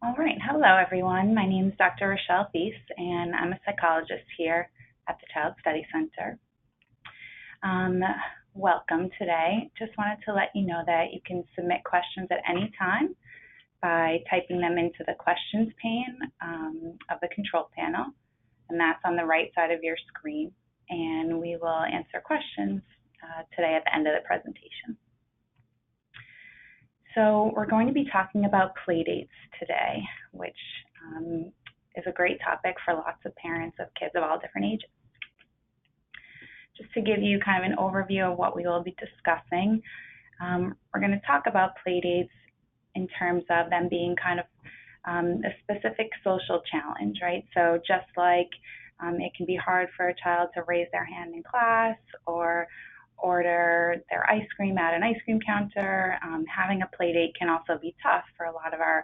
All right. Hello, everyone. My name is Dr. Rachelle Theise, and I'm a psychologist here at the Child Study Center. Um, Welcome today. Just wanted to let you know that you can submit questions at any time by typing them into the questions pane of the control panel, and that's on the right side of your screen. And we will answer questions today at the end of the presentation. So we're going to be talking about Playdates today, which is a great topic for lots of parents of kids of all different ages. Just to give you kind of an overview of what we will be discussing, we're going to talk about Playdates in terms of them being kind of a specific social challenge, right? So just like it can be hard for a child to raise their hand in class or order their ice cream at an ice cream counter, having a play date can also be tough for a lot of our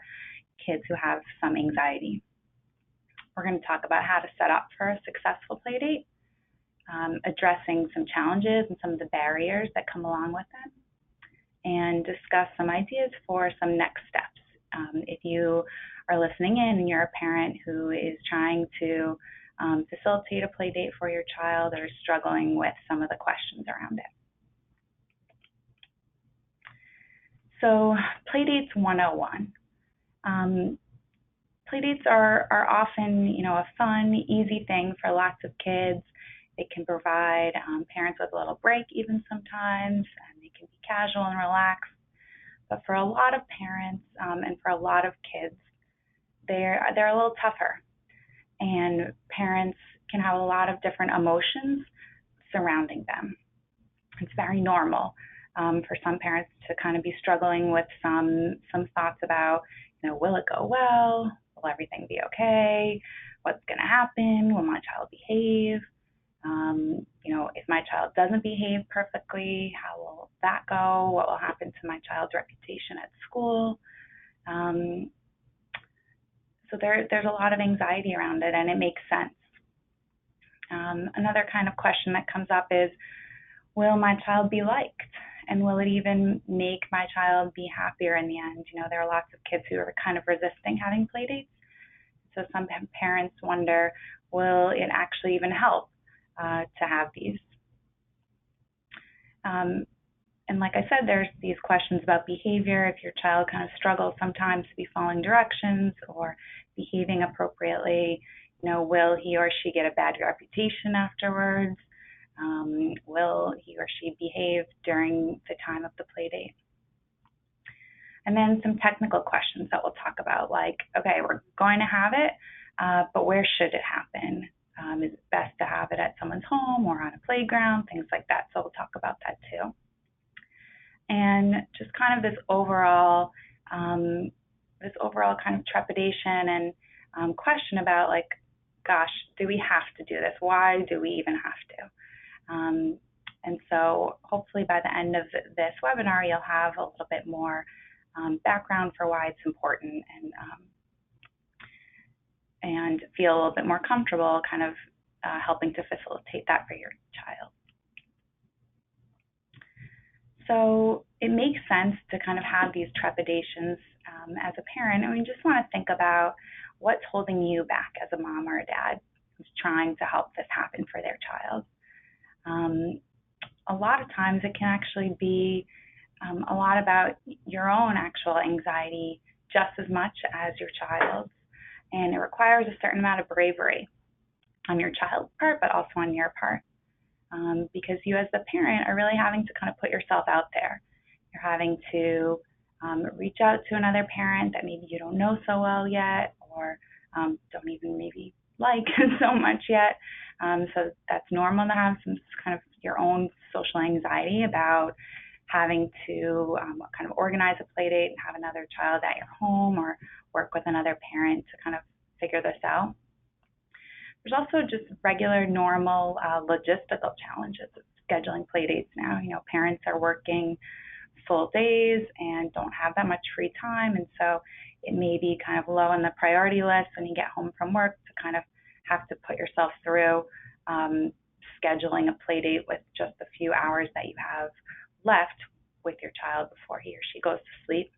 kids who have some anxiety. We're going to talk about how to set up for a successful play date, addressing some challenges and some of the barriers that come along with it, and discuss some ideas for some next steps. If you are listening in and you're a parent who is trying to facilitate a play date for your child or struggling with some of the questions around it. So Playdates 101. Playdates are often, a fun, easy thing for lots of kids. It can provide parents with a little break even sometimes, and they can be casual and relaxed. But for a lot of parents and for a lot of kids, they're a little tougher. And parents can have a lot of different emotions surrounding them. It's very normal for some parents to kind of be struggling with some thoughts about, will it go well? Will everything be okay? What's going to happen? Will my child behave? If my child doesn't behave perfectly, how will that go? What will happen to my child's reputation at school? So there's a lot of anxiety around it, and it makes sense. Another kind of question that comes up is, will my child be liked? And will it even make my child be happier in the end? There are lots of kids who are kind of resisting having play dates. So some parents wonder, will it actually even help to have these? And like I said, there's these questions about behavior. If your child kind of struggles sometimes to be following directions or behaving appropriately, will he or she get a bad reputation afterwards? Will he or she behave during the time of the play date? And then some technical questions that we'll talk about, like, okay, we're going to have it, but where should it happen? Is it best to have it at someone's home or on a playground, things like that. So we'll talk about that too. And just kind of this overall kind of trepidation and question about, like, gosh, do we have to do this? Why do we even have to? And so hopefully by the end of this webinar, you'll have a little bit more background for why it's important and feel a little bit more comfortable kind of helping to facilitate that for your child. So it makes sense to kind of have these trepidations as a parent, and we just want to think about what's holding you back as a mom or a dad who's trying to help this happen for their child. A lot of times it can actually be a lot about your own actual anxiety just as much as your child's, and it requires a certain amount of bravery on your child's part, but also on your part. Because you as the parent are really having to kind of put yourself out there. You're having to reach out to another parent that maybe you don't know so well yet, or don't even maybe like so much yet. So that's normal to have some kind of your own social anxiety about having to kind of organize a play date and have another child at your home or work with another parent to kind of figure this out. There's also just regular, normal logistical challenges of scheduling play dates now. Parents are working full days and don't have that much free time, and so it may be kind of low on the priority list when you get home from work to kind of have to put yourself through scheduling a play date with just a few hours that you have left with your child before he or she goes to sleep.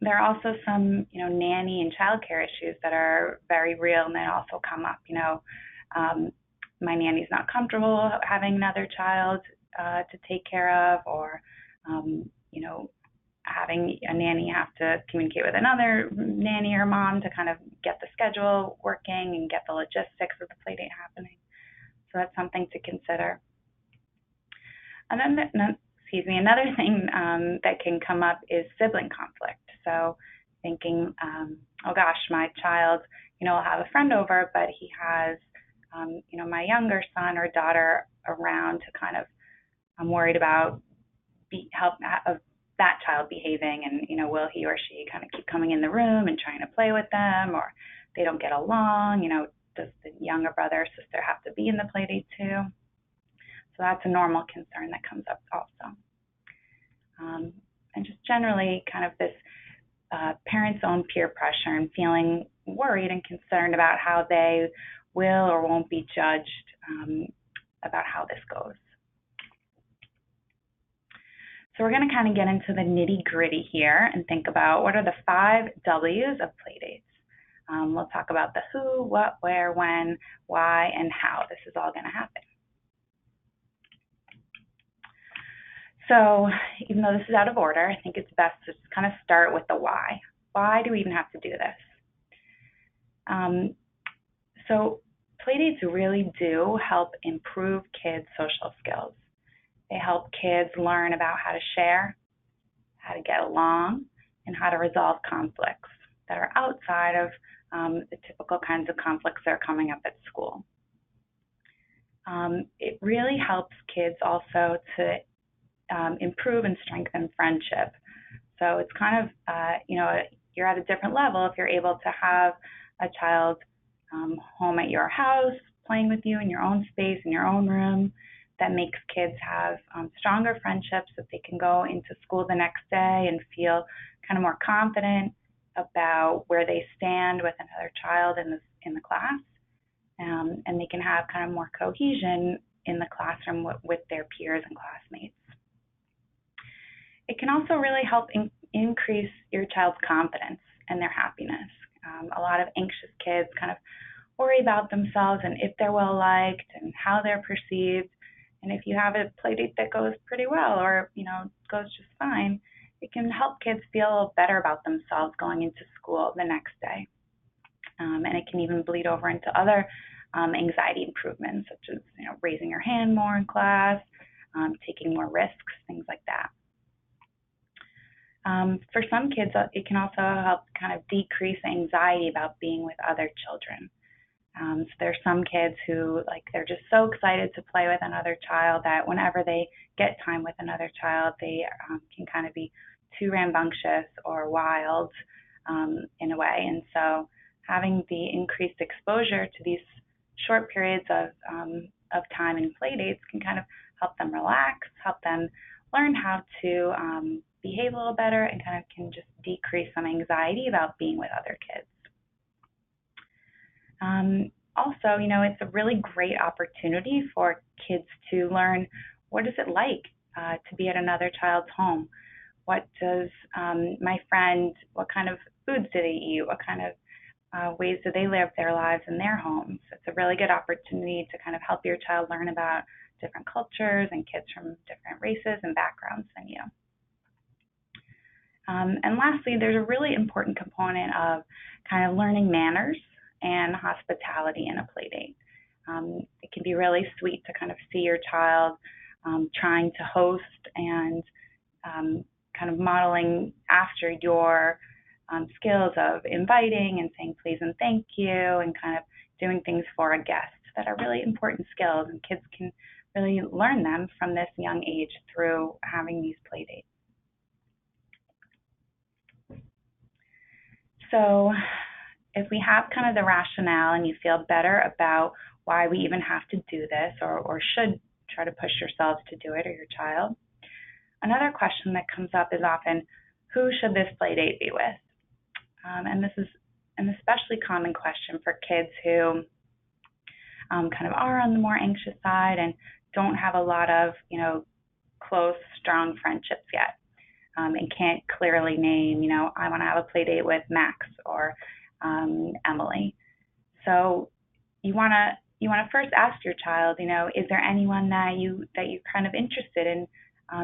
there are also some, nanny and childcare issues that are very real and that also come up. My nanny's not comfortable having another child to take care of, or, having a nanny have to communicate with another nanny or mom to kind of get the schedule working and get the logistics of the play date happening. So that's something to consider. And then, another thing that can come up is sibling conflict. So thinking, oh gosh, my child, will have a friend over, but he has, my younger son or daughter around to kind of, I'm worried about that child behaving, and, will he or she kind of keep coming in the room and trying to play with them, or they don't get along, does the younger brother or sister have to be in the play date too? So that's a normal concern that comes up also. And just generally kind of this parents' own peer pressure and feeling worried and concerned about how they will or won't be judged about how this goes. So we're going to kind of get into the nitty-gritty here and think about what are the 5 W's of Playdates. We'll talk about the who, what, where, when, why, and how this is all going to happen. So even though this is out of order, I think it's best to just kind of start with the why. Why do we even have to do this? So Playdates really do help improve kids' social skills. They help kids learn about how to share, how to get along, and how to resolve conflicts that are outside of the typical kinds of conflicts that are coming up at school. It really helps kids also to improve and strengthen friendship. So it's kind of, you're at a different level if you're able to have a child home at your house, playing with you in your own space, in your own room. That makes kids have stronger friendships that they can go into school the next day and feel kind of more confident about where they stand with another child in the class. And they can have kind of more cohesion in the classroom with their peers and classmates. It can also really help increase your child's confidence and their happiness. A lot of anxious kids kind of worry about themselves and if they're well liked and how they're perceived. And if you have a play date that goes pretty well or, goes just fine, it can help kids feel better about themselves going into school the next day. And it can even bleed over into other anxiety improvements, such as, raising your hand more in class, taking more risks, things like that. For some kids, it can also help kind of decrease anxiety about being with other children. So there's some kids who, they're just so excited to play with another child that whenever they get time with another child, they can kind of be too rambunctious or wild in a way. And so having the increased exposure to these short periods of time in play dates can kind of help them relax, help them learn how to behave a little better, and kind of can just decrease some anxiety about being with other kids. Also, it's a really great opportunity for kids to learn what is it like to be at another child's home. What does my friend, what kind of foods do they eat? What kind of ways do they live their lives in their homes? It's a really good opportunity to kind of help your child learn about different cultures and kids from different races and backgrounds than you. And lastly, there's a really important component of kind of learning manners and hospitality in a play date. It can be really sweet to kind of see your child trying to host and kind of modeling after your skills of inviting and saying please and thank you and kind of doing things for a guest that are really important skills, and kids can really learn them from this young age through having these play dates. So if we have kind of the rationale and you feel better about why we even have to do this or should try to push yourselves to do it or your child, another question that comes up is often, who should this play date be with? And this is an especially common question for kids who kind of are on the more anxious side and don't have a lot of, close, strong friendships yet. and can't clearly name, I want to have a play date with Max or Emily. So you want to first ask your child, is there anyone that you're kind of interested in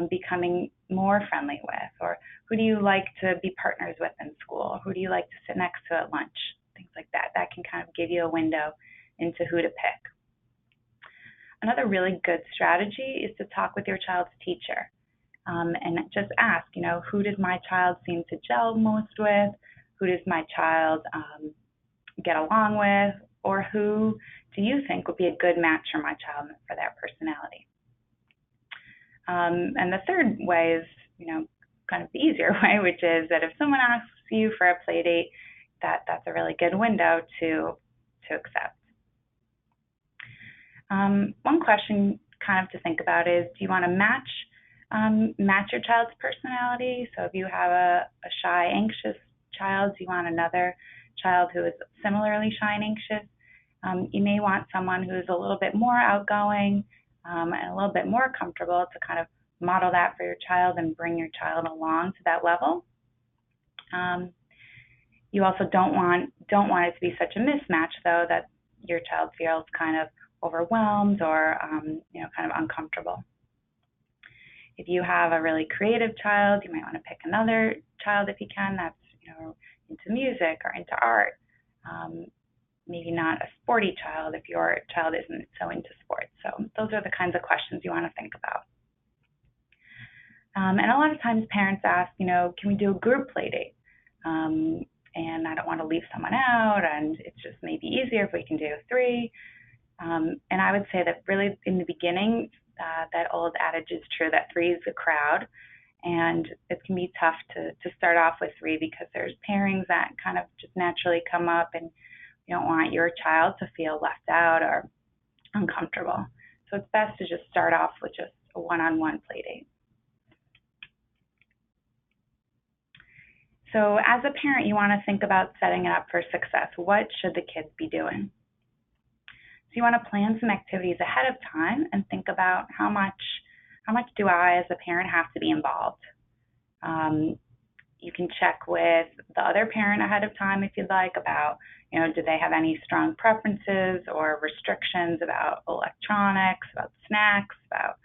becoming more friendly with, or who do you like to be partners with in school? Who do you like to sit next to at lunch? Things like that. That can kind of give you a window into who to pick. Another really good strategy is to talk with your child's teacher and just ask, who does my child seem to gel most with? Who does my child get along with? Or who do you think would be a good match for my child for their personality? And the third way is, kind of the easier way, which is that if someone asks you for a play date, that's a really good window to accept. One question kind of to think about is, do you want to match your child's personality? So if you have a shy, anxious child, do you want another child who is similarly shy and anxious? You may want someone who's a little bit more outgoing and a little bit more comfortable to kind of model that for your child and bring your child along to that level. You also don't want it to be such a mismatch, though, that your child feels kind of overwhelmed or kind of uncomfortable. If you have a really creative child, you might want to pick another child if you can that's into music or into art. Maybe not a sporty child if your child isn't so into sports. So those are the kinds of questions you want to think about. And a lot of times parents ask, can we do a group play date? And I don't want to leave someone out, and it's just maybe easier if we can do 3. And I would say that really in the beginning, that old adage is true that 3 is a crowd. And it can be tough to start off with 3 because there's pairings that kind of just naturally come up, and you don't want your child to feel left out or uncomfortable. So it's best to just start off with just a one-on-one play date. So as a parent, you want to think about setting it up for success. What should the kids be doing? So you want to plan some activities ahead of time and think about how much do I as a parent have to be involved. You can check with the other parent ahead of time if you'd like about, do they have any strong preferences or restrictions about electronics, about snacks, about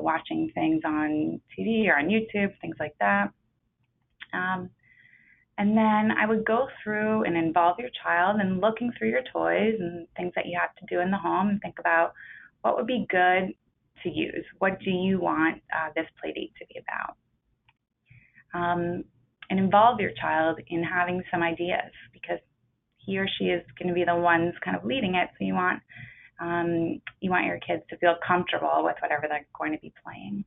watching things on TV or on YouTube, things like that. And then I would go through and involve your child in looking through your toys and things that you have to do in the home and think about what would be good to use. What do you want this play date to be about? And involve your child in having some ideas because he or she is going to be the ones kind of leading it. So you want your kids to feel comfortable with whatever they're going to be playing.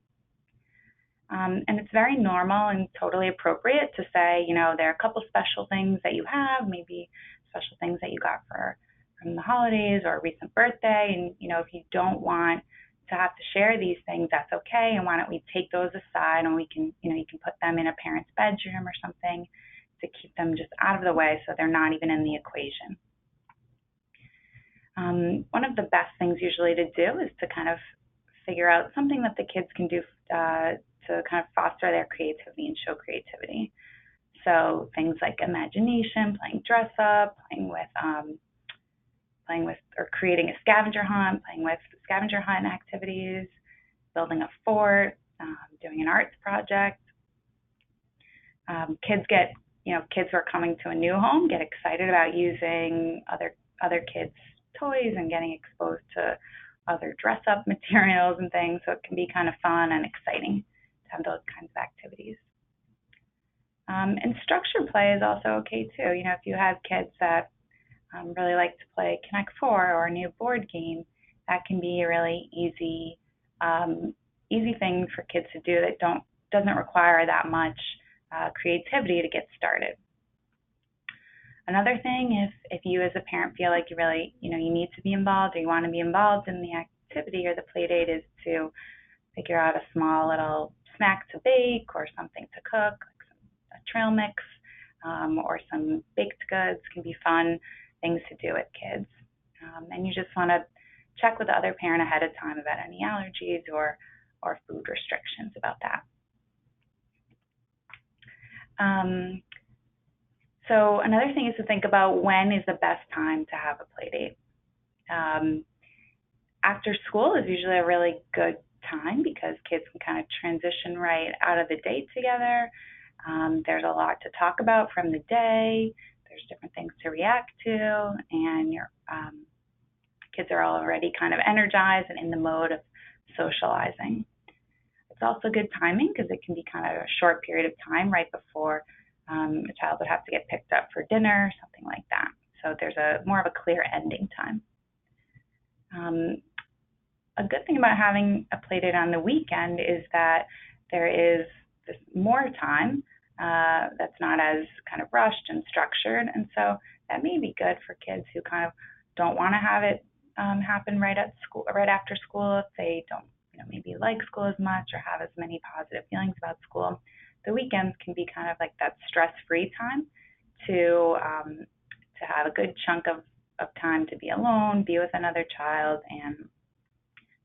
And it's very normal and totally appropriate to say, there are a couple special things that you have, maybe special things that you got from the holidays or a recent birthday. And, if you don't want to have to share these things, that's okay. And why don't we take those aside and we can, you can put them in a parent's bedroom or something to keep them just out of the way so they're not even in the equation. One of the best things usually to do is to kind of figure out something that the kids can do to kind of foster their creativity and show creativity. So things like imagination, playing dress up, playing with or creating a scavenger hunt, playing with scavenger hunt activities, building a fort, doing an arts project. Kids who are coming to a new home get excited about using other kids' toys and getting exposed to other dress-up materials and things. So it can be kind of fun and exciting to have those kinds of activities. And structured play is also okay too. If you have kids that really like to play Connect 4 or a new board game, that can be a really easy thing for kids to do that doesn't require that much creativity to get started. Another thing, if you as a parent feel like you really, you need to be involved or you want to be involved in the activity or the play date, is to figure out a small little snack to bake or something to cook, like a trail mix or some baked goods can be fun things to do with kids. And you just want to check with the other parent ahead of time about any allergies or food restrictions about that. So another thing is to think about when is the best time to have a play date. After school is usually a really good time because kids can kind of transition right out of the day together. There's a lot to talk about from the day. There's different things to react to, and your kids are already kind of energized and in the mode of socializing. It's also good timing because it can be kind of a short period of time right before a child would have to get picked up for dinner, something like that. So there's more of a clear ending time. A good thing about having a play date on the weekend is that there is this more time that's not as kind of rushed and structured, and so that may be good for kids who kind of don't want to have it happen right after school if they don't maybe like school as much or have as many positive feelings about school. The weekends can be kind of like that stress-free time to have a good chunk of time to be alone, be with another child, and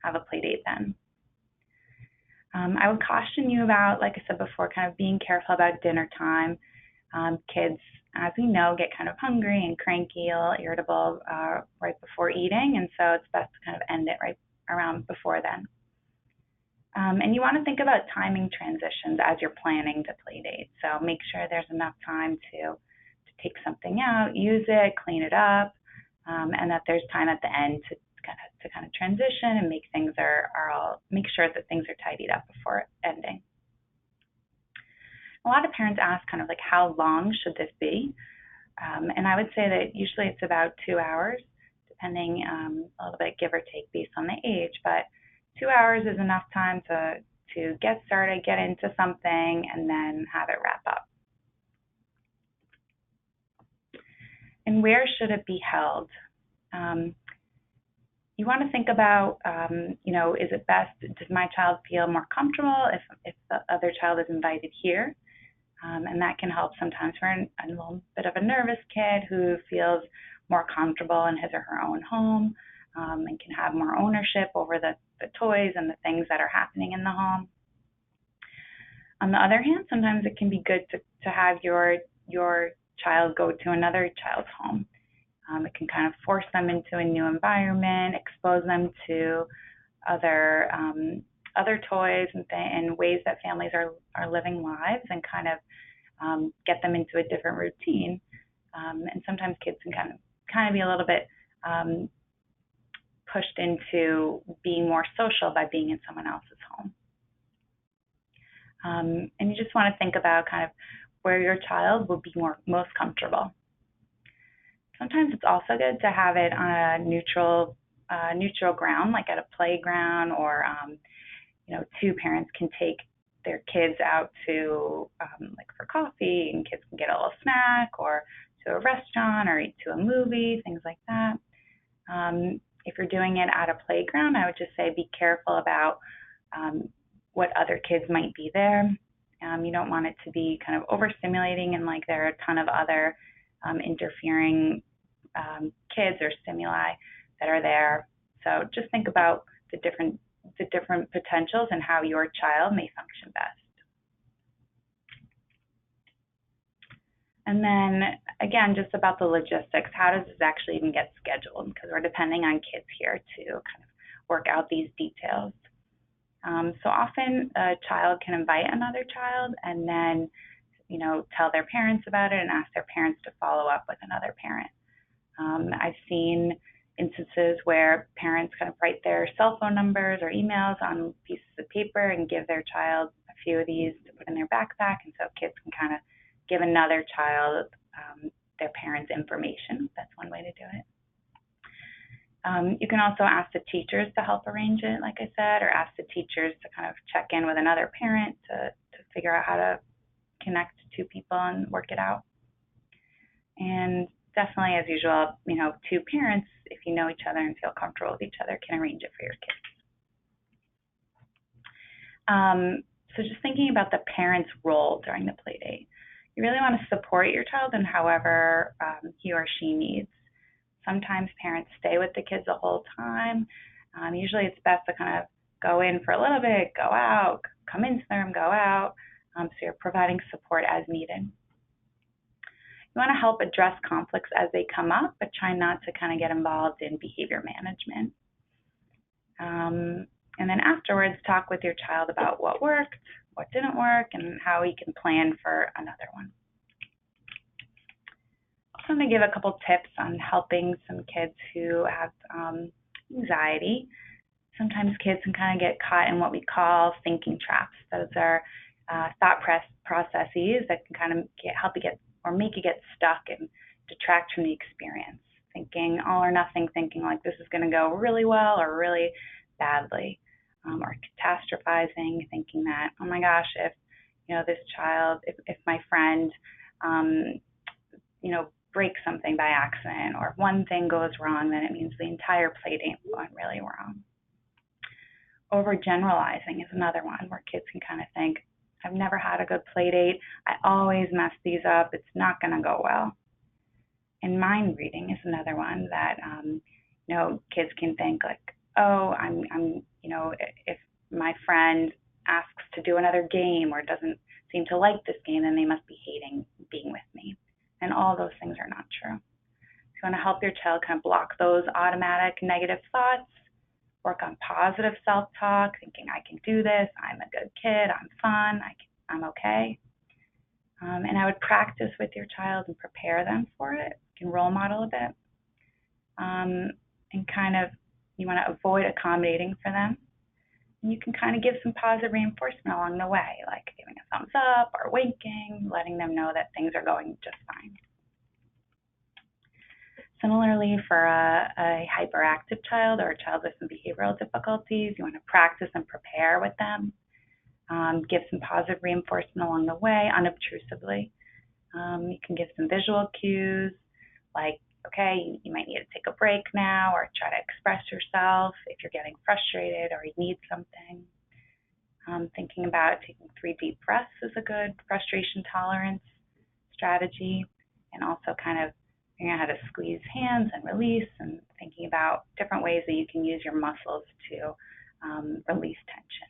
have a play date then. I would caution you about, like I said before, kind of being careful about dinner time. Kids, as we know, get kind of hungry and cranky, a little irritable right before eating, and so it's best to kind of end it right around before then. And you want to think about timing transitions as you're planning the play date. So make sure there's enough time to take something out, use it, clean it up, and that there's time at the end to kind of transition and make make sure that things are tidied up before ending. A lot of parents ask kind of like, how long should this be? And I would say that usually it's about 2 hours, depending a little bit give or take based on the age, but 2 hours is enough time to get started, get into something, and then have it wrap up. And where should it be held? You want to think about, is it best, does my child feel more comfortable if the other child is invited here? And that can help sometimes for a little bit of a nervous kid who feels more comfortable in his or her own home and can have more ownership over the toys and the things that are happening in the home. On the other hand, sometimes it can be good to have your child go to another child's home. It can kind of force them into a new environment, expose them to other toys and ways that families are living lives, and kind of get them into a different routine. And sometimes kids can kind of be a little bit pushed into being more social by being in someone else's home. And you just want to think about kind of where your child will be most comfortable. Sometimes it's also good to have it on a neutral ground, like at a playground, or two parents can take their kids out to like for coffee, and kids can get a little snack, or to a restaurant, or to a movie, things like that. If you're doing it at a playground, I would just say be careful about what other kids might be there. You don't want it to be kind of overstimulating and like there are a ton of other interfering kids or stimuli that are there. So just think about the different potentials and how your child may function best. And then again, just about the logistics, how does this actually even get scheduled? Because we're depending on kids here to kind of work out these details. So often a child can invite another child and then, tell their parents about it and ask their parents to follow up with another parent. I've seen instances where parents kind of write their cell phone numbers or emails on pieces of paper and give their child a few of these to put in their backpack, and so kids can kind of give another child their parents' information. That's one way to do it. You can also ask the teachers to help arrange it, like I said, or ask the teachers to kind of check in with another parent to figure out how to connect two people and work it out. And definitely, as usual, two parents, if you know each other and feel comfortable with each other, can arrange it for your kids. So just thinking about the parent's role during the play date. You really want to support your child in however he or she needs. Sometimes parents stay with the kids the whole time. Usually it's best to kind of go in for a little bit, go out, come into the room, go out. So you're providing support as needed. You want to help address conflicts as they come up, but try not to kind of get involved in behavior management. And then afterwards, talk with your child about what worked, what didn't work, and how you can plan for another one. I'm going to give a couple tips on helping some kids who have anxiety. Sometimes kids can kind of get caught in what we call thinking traps. Those are thought processes that can kind of help you get or make you get stuck and detract from the experience. Thinking all or nothing, thinking like this is going to go really well or really badly, or catastrophizing, thinking that, oh my gosh, if this child, if my friend, breaks something by accident, or if one thing goes wrong, then it means the entire play date went really wrong. Overgeneralizing is another one where kids can kind of think, I've never had a good play date. I always mess these up. It's not going to go well. And mind reading is another one that kids can think like, oh, if my friend asks to do another game or doesn't seem to like this game, then they must be hating being with me. And all those things are not true. So you want to help your child kind of block those automatic negative thoughts, work on positive self-talk, thinking I can do this, I'm a good kid, I'm fun, I'm okay. And I would practice with your child and prepare them for it. You can role model a bit. And kind of, you want to avoid accommodating for them. And you can kind of give some positive reinforcement along the way, like giving a thumbs up or winking, letting them know that things are going just fine. Similarly, for a hyperactive child or a child with some behavioral difficulties, you want to practice and prepare with them. Give some positive reinforcement along the way, unobtrusively. You can give some visual cues, like, okay, you might need to take a break now, or try to express yourself if you're getting frustrated or you need something. Thinking about taking 3 deep breaths is a good frustration tolerance strategy, and also kind of figuring out how to squeeze hands and release, and thinking about different ways that you can use your muscles to release tension.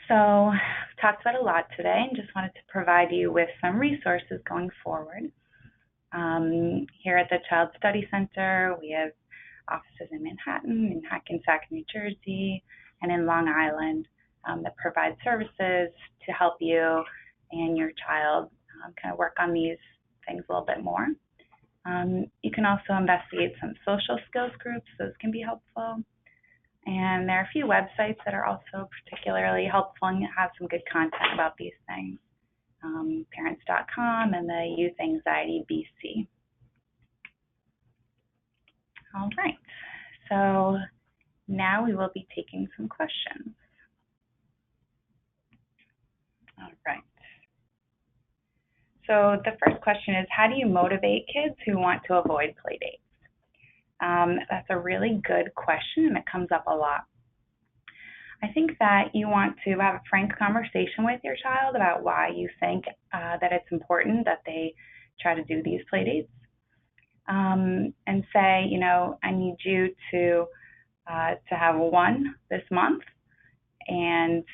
So I've talked about a lot today and just wanted to provide you with some resources going forward. Here at the Child Study Center, we have offices in Manhattan, in Hackensack, New Jersey, and in Long Island that provide services to help you and your child kind of work on these things a little bit more. You can also investigate some social skills groups. Those can be helpful. And there are a few websites that are also particularly helpful and have some good content about these things. Parents.com and the Youth Anxiety BC. All right, so now we will be taking some questions. All right. So the first question is, how do you motivate kids who want to avoid play dates? That's a really good question, and it comes up a lot. I think that you want to have a frank conversation with your child about why you think that it's important that they try to do these play dates, and say, I need you to have one this month, and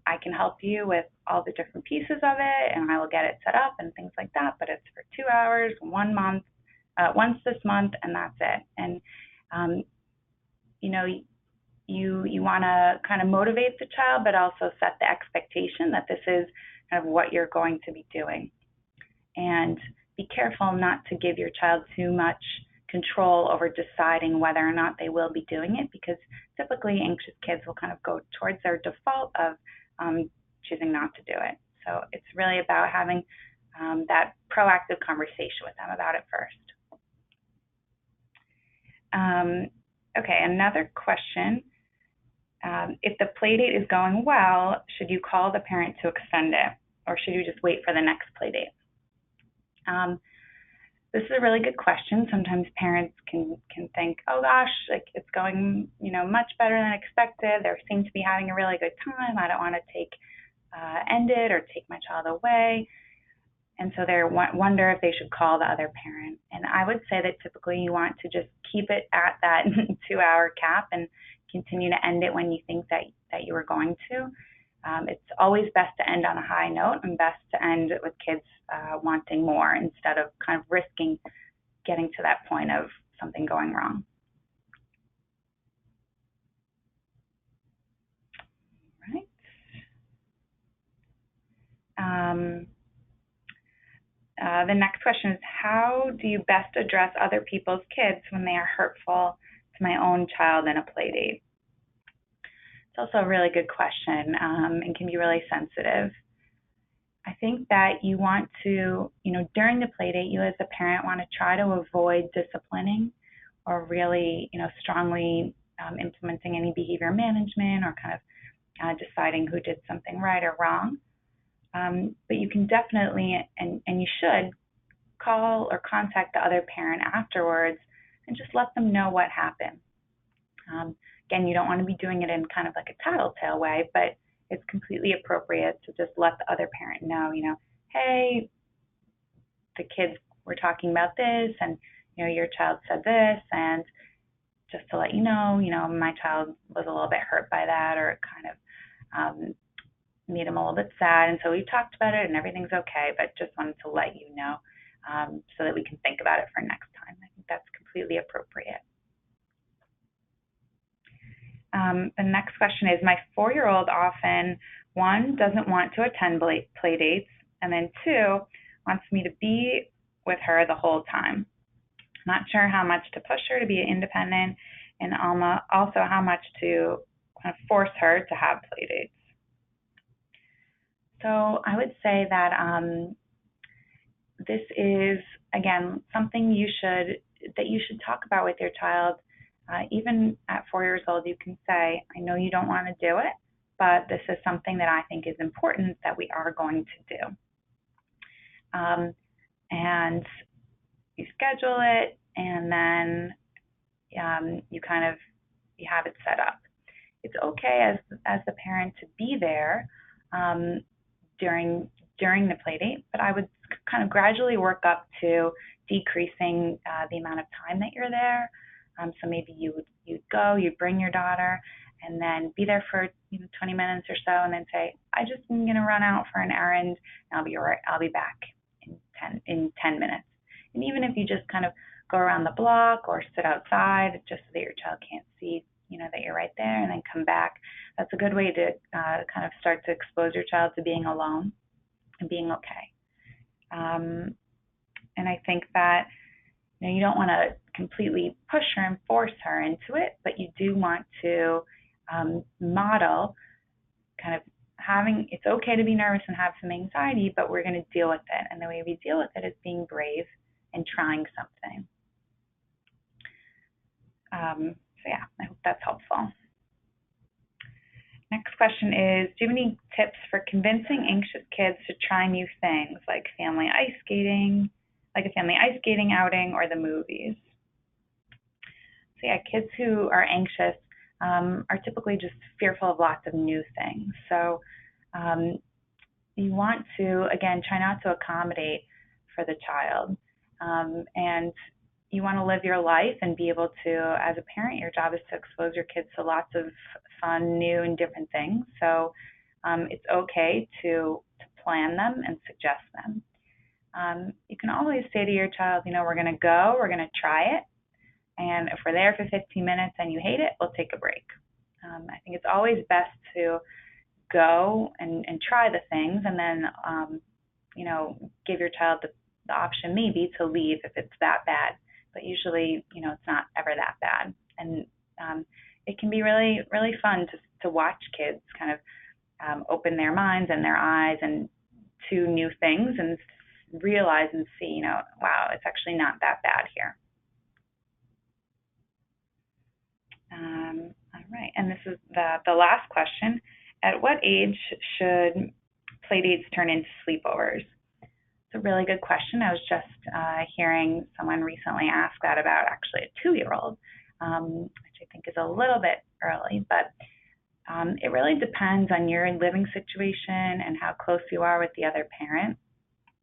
I can help you with all the different pieces of it, and I will get it set up and things like that, but it's for 2 hours, 1 month, once this month, and that's it. And you want to kind of motivate the child, but also set the expectation that this is kind of what you're going to be doing. And be careful not to give your child too much control over deciding whether or not they will be doing it, because typically anxious kids will kind of go towards their default of choosing not to do it. So it's really about having that proactive conversation with them about it first. Okay, another question. If the play date is going well, should you call the parent to extend it, or should you just wait for the next play date? This is a really good question. Sometimes parents can think, oh gosh, like it's going much better than expected. They seem to be having a really good time. I don't want to end it or take my child away. And so they wonder if they should call the other parent. And I would say that typically you want to just keep it at that 2-hour cap and continue to end it when you think that you were going to. It's always best to end on a high note and best to end with kids wanting more instead of kind of risking getting to that point of something going wrong. Right. The next question is, how do you best address other people's kids when they are hurtful to my own child in a play date? It's also a really good question and can be really sensitive. I think that you want to, during the play date, you as a parent want to try to avoid disciplining or really, strongly implementing any behavior management or kind of deciding who did something right or wrong. But you can definitely, and you should, call or contact the other parent afterwards and just let them know what happened. Again, you don't want to be doing it in kind of like a tattletale way, but it's completely appropriate to just let the other parent know, hey, the kids were talking about this, and your child said this, and just to let you know, my child was a little bit hurt by that, or it kind of made him a little bit sad, and so we talked about it, and everything's okay, but just wanted to let you know so that we can think about it for next time. I think that's completely appropriate. The next question is, my 4-year-old often, 1, doesn't want to attend play dates, and then 2, wants me to be with her the whole time. Not sure how much to push her to be independent, and also how much to kind of force her to have play dates. So I would say that this is, again, something you should talk about with your child. Even at 4 years old, you can say, I know you don't want to do it, but this is something that I think is important that we are going to do. And you schedule it, and then you have it set up. It's okay as the parent to be there during the play date, but I would kind of gradually work up to decreasing the amount of time that you're there. So maybe you'd go, you bring your daughter, and then be there for 20 minutes or so, and then say, I just am going to run out for an errand, and I'll be back in 10 minutes. And even if you just kind of go around the block or sit outside just so that your child can't see, that you're right there, and then come back, that's a good way to kind of start to expose your child to being alone and being okay. And I think that you don't want to completely push her and force her into it, but you do want to model kind of it's okay to be nervous and have some anxiety, but we're going to deal with it. And the way we deal with it is being brave and trying something. So yeah, I hope that's helpful. Next question is, do you have any tips for convincing anxious kids to try new things like a family ice skating outing or the movies? So yeah, kids who are anxious are typically just fearful of lots of new things. So you want to, again, try not to accommodate for the child. And you want to live your life and be able to, as a parent, your job is to expose your kids to lots of fun, new, and different things. So it's okay to plan them and suggest them. You can always say to your child, we're going to go, we're going to try it. And if we're there for 15 minutes and you hate it, we'll take a break. I think it's always best to go and try the things, and then, give your child the option maybe to leave if it's that bad. But usually, it's not ever that bad. And it can be really, really fun to watch kids kind of open their minds and their eyes and to new things and realize and see, wow, it's actually not that bad here. All right, and this is the last question. At what age should playdates turn into sleepovers? It's a really good question. I was just hearing someone recently ask that about actually a 2-year-old, which I think is a little bit early, but it really depends on your living situation and how close you are with the other parent.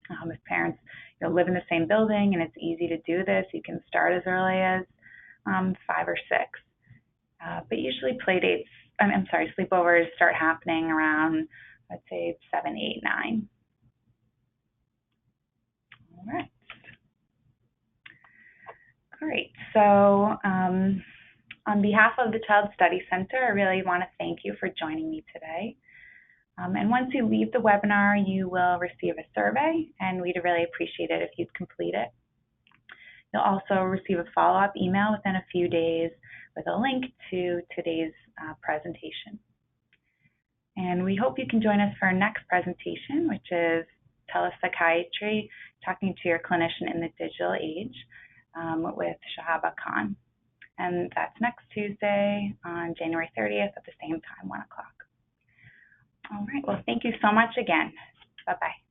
If parents live in the same building and it's easy to do this, you can start as early as 5 or 6. But usually sleepovers start happening around, I'd say, 7, 8, 9. All right. Great. So on behalf of the Child Study Center, I really want to thank you for joining me today. And once you leave the webinar, you will receive a survey, and we'd really appreciate it if you'd complete it. You'll also receive a follow-up email within a few days with a link to today's presentation. And we hope you can join us for our next presentation, which is Telepsychiatry, Talking to Your Clinician in the Digital Age, with Shahaba Khan. And that's next Tuesday on January 30th at the same time, 1 o'clock. All right, well, thank you so much again. Bye-bye.